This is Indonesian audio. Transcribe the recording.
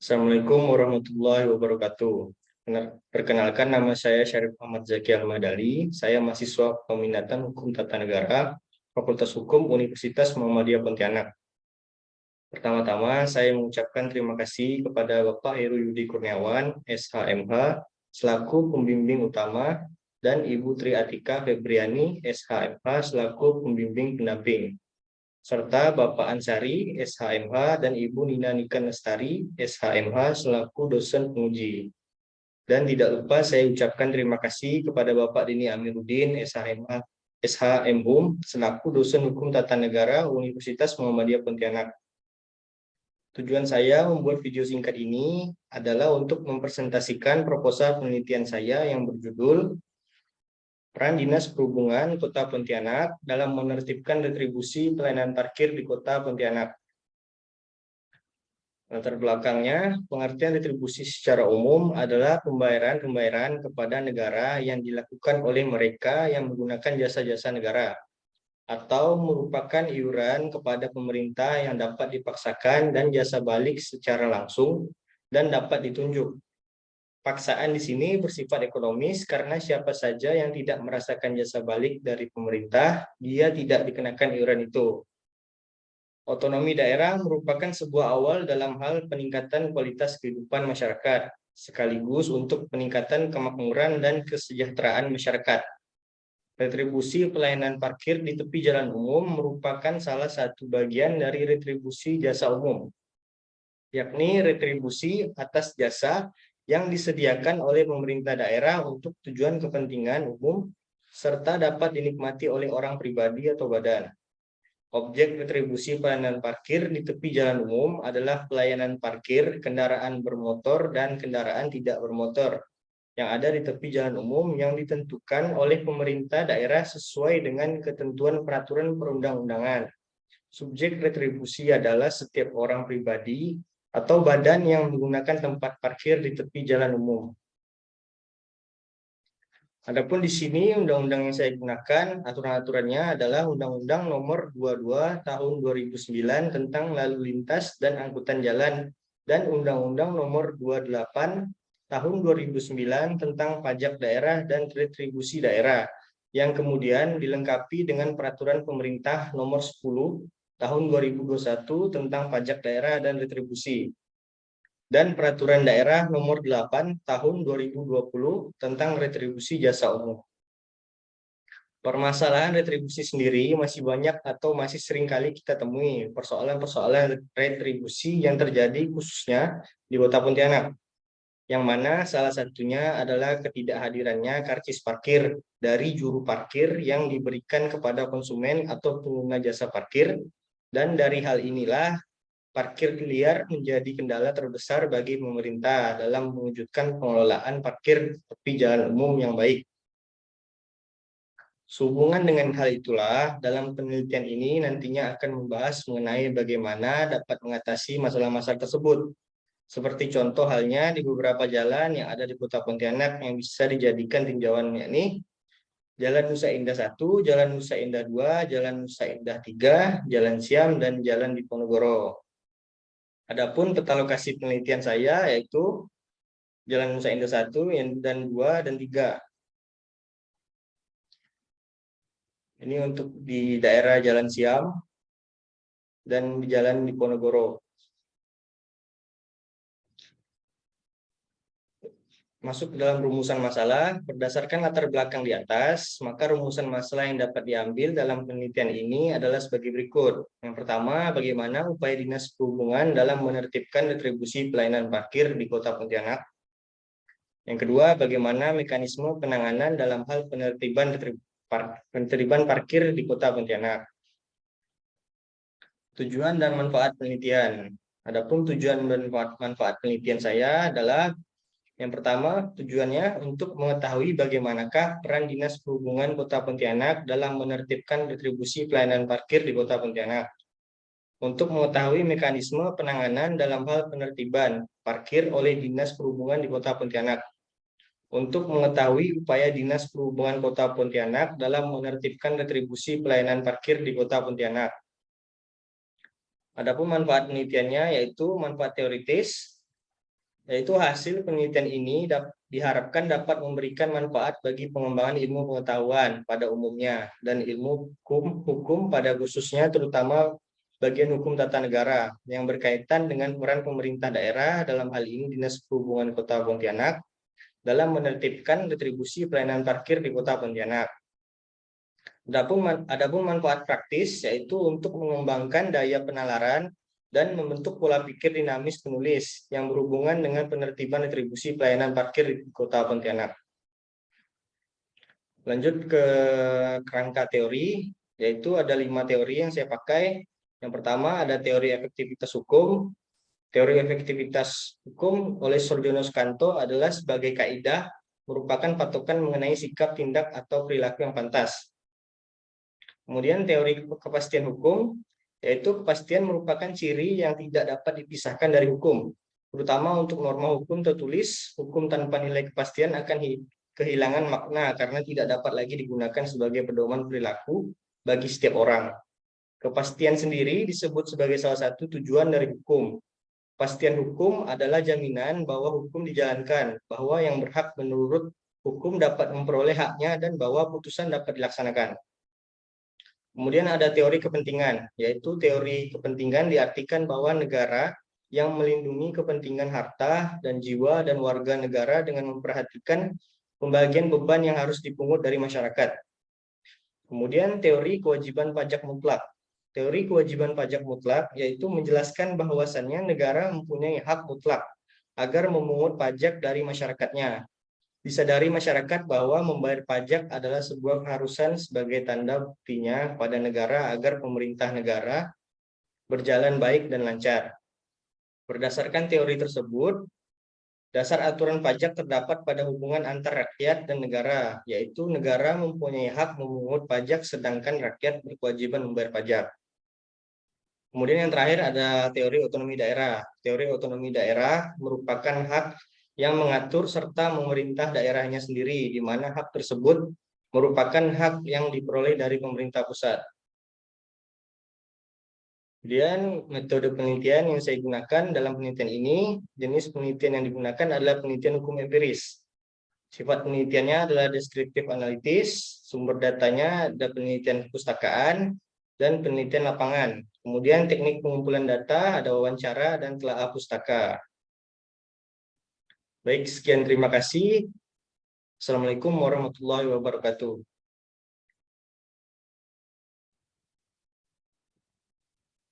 Assalamualaikum warahmatullahi wabarakatuh. Perkenalkan, nama saya Syarif Ahmad Zaki Al-Madali. Saya mahasiswa peminatan Hukum Tata Negara, Fakultas Hukum Universitas Muhammadiyah Pontianak. Pertama-tama, saya mengucapkan terima kasih kepada Bapak Heru Yudi Kurniawan, SHMH, selaku pembimbing utama, dan Ibu Tri Atika Febriani, SHMH, selaku pembimbing pendamping, serta Bapak Ansari, SHMH, dan Ibu Nina Niken Lestari, SHMH, selaku dosen penguji. Dan tidak lupa saya ucapkan terima kasih kepada Bapak Dini Amiruddin, SHMH, SHMHUM, selaku dosen Hukum Tata Negara Universitas Muhammadiyah Pontianak. Tujuan saya membuat video singkat ini adalah untuk mempresentasikan proposal penelitian saya yang berjudul Peran Dinas Perhubungan Kota Pontianak dalam menertibkan retribusi pelayanan parkir di Kota Pontianak. Latar belakangnya, pengertian retribusi secara umum adalah pembayaran kepada negara yang dilakukan oleh mereka yang menggunakan jasa-jasa negara, atau merupakan iuran kepada pemerintah yang dapat dipaksakan dan jasa balik secara langsung dan dapat ditunjuk. Paksaan di sini bersifat ekonomis karena siapa saja yang tidak merasakan jasa balik dari pemerintah, dia tidak dikenakan iuran itu. Otonomi daerah merupakan sebuah awal dalam hal peningkatan kualitas kehidupan masyarakat, sekaligus untuk peningkatan kemakmuran dan kesejahteraan masyarakat. Retribusi pelayanan parkir di tepi jalan umum merupakan salah satu bagian dari retribusi jasa umum, yakni retribusi atas jasa yang disediakan oleh pemerintah daerah untuk tujuan kepentingan umum, serta dapat dinikmati oleh orang pribadi atau badan. Objek retribusi pelayanan parkir di tepi jalan umum adalah pelayanan parkir kendaraan bermotor dan kendaraan tidak bermotor yang ada di tepi jalan umum yang ditentukan oleh pemerintah daerah sesuai dengan ketentuan peraturan perundang-undangan. Subjek retribusi adalah setiap orang pribadi atau badan yang menggunakan tempat parkir di tepi jalan umum. Adapun di sini undang-undang yang saya gunakan, aturan-aturannya adalah Undang-Undang Nomor 22 Tahun 2009 tentang Lalu Lintas dan Angkutan Jalan dan Undang-Undang Nomor 28 Tahun 2009 tentang Pajak Daerah dan Retribusi Daerah, yang kemudian dilengkapi dengan Peraturan Pemerintah Nomor 10 Tahun 2021 tentang Pajak Daerah dan Retribusi, dan Peraturan Daerah Nomor 8 Tahun 2020 tentang Retribusi Jasa Umum. Permasalahan retribusi sendiri masih banyak atau masih sering kali kita temui persoalan-persoalan retribusi yang terjadi khususnya di Kota Pontianak, yang mana salah satunya adalah ketidakhadirannya karcis parkir dari juru parkir yang diberikan kepada konsumen atau pengguna jasa parkir, dan dari hal inilah parkir liar menjadi kendala terbesar bagi pemerintah dalam mewujudkan pengelolaan parkir tepi jalan umum yang baik. Sehubungan dengan hal itulah, dalam penelitian ini nantinya akan membahas mengenai bagaimana dapat mengatasi masalah-masalah tersebut. Seperti contoh halnya di beberapa jalan yang ada di Kota Pontianak yang bisa dijadikan tinjauan, yakni Jalan Nusa Indah 1, Jalan Nusa Indah 2, Jalan Nusa Indah 3, Jalan Siam, dan Jalan Diponegoro. Adapun peta lokasi penelitian saya yaitu Jalan Nusa Indah 1 dan 2 dan 3. Ini untuk di daerah Jalan Siam dan di Jalan Diponegoro. Masuk ke dalam rumusan masalah, berdasarkan latar belakang di atas, maka rumusan masalah yang dapat diambil dalam penelitian ini adalah sebagai berikut. Yang pertama, bagaimana upaya Dinas Perhubungan dalam menertibkan retribusi pelayanan parkir di Kota Pontianak. Yang kedua, bagaimana mekanisme penanganan dalam hal penertiban parkir di Kota Pontianak. Tujuan dan manfaat penelitian. Adapun tujuan dan manfaat penelitian saya adalah yang pertama, tujuannya untuk mengetahui bagaimanakah peran Dinas Perhubungan Kota Pontianak dalam menertibkan retribusi pelayanan parkir di Kota Pontianak. Untuk mengetahui mekanisme penanganan dalam hal penertiban parkir oleh Dinas Perhubungan di Kota Pontianak. Untuk mengetahui upaya Dinas Perhubungan Kota Pontianak dalam menertibkan retribusi pelayanan parkir di Kota Pontianak. Adapun manfaat penelitiannya yaitu manfaat teoritis. Yaitu hasil penelitian ini diharapkan dapat memberikan manfaat bagi pengembangan ilmu pengetahuan pada umumnya dan ilmu hukum pada khususnya, terutama bagian hukum tata negara yang berkaitan dengan peran pemerintah daerah, dalam hal ini Dinas Perhubungan Kota Pontianak, dalam menertibkan retribusi pelayanan parkir di Kota Pontianak. Adapun manfaat praktis yaitu untuk mengembangkan daya penalaran dan membentuk pola pikir dinamis penulis yang berhubungan dengan penertiban retribusi pelayanan parkir di Kota Pontianak. Lanjut ke kerangka teori, yaitu ada 5 teori yang saya pakai. Yang pertama ada teori efektivitas hukum. Teori efektivitas hukum oleh Surjono Sukanto adalah sebagai kaidah merupakan patokan mengenai sikap, tindak, atau perilaku yang pantas. Kemudian teori kepastian hukum, yaitu kepastian merupakan ciri yang tidak dapat dipisahkan dari hukum, terutama untuk norma hukum tertulis. Hukum tanpa nilai kepastian akan kehilangan makna karena tidak dapat lagi digunakan sebagai pedoman perilaku bagi setiap orang. Kepastian sendiri disebut sebagai salah satu tujuan dari hukum. Kepastian hukum adalah jaminan bahwa hukum dijalankan, bahwa yang berhak menurut hukum dapat memperoleh haknya, dan bahwa putusan dapat dilaksanakan. Kemudian ada teori kepentingan, yaitu teori kepentingan diartikan bahwa negara yang melindungi kepentingan harta dan jiwa dan warga negara dengan memperhatikan pembagian beban yang harus dipungut dari masyarakat. Kemudian teori kewajiban pajak mutlak. Teori kewajiban pajak mutlak yaitu menjelaskan bahwasannya negara mempunyai hak mutlak agar memungut pajak dari masyarakatnya. Disadari masyarakat bahwa membayar pajak adalah sebuah keharusan sebagai tanda buktinya pada negara agar pemerintah negara berjalan baik dan lancar. Berdasarkan teori tersebut, dasar aturan pajak terdapat pada hubungan antar rakyat dan negara, yaitu negara mempunyai hak memungut pajak sedangkan rakyat berkewajiban membayar pajak. Kemudian yang terakhir ada teori otonomi daerah. Teori otonomi daerah merupakan hak yang mengatur serta memerintah daerahnya sendiri, di mana hak tersebut merupakan hak yang diperoleh dari pemerintah pusat. Kemudian metode penelitian yang saya gunakan dalam penelitian ini, jenis penelitian yang digunakan adalah penelitian hukum empiris. Sifat penelitiannya adalah deskriptif analitis, sumber datanya ada penelitian perpustakaan, dan penelitian lapangan. Kemudian teknik pengumpulan data, ada wawancara, dan telaah pustaka. Baik, sekian, terima kasih. Assalamualaikum warahmatullahi wabarakatuh.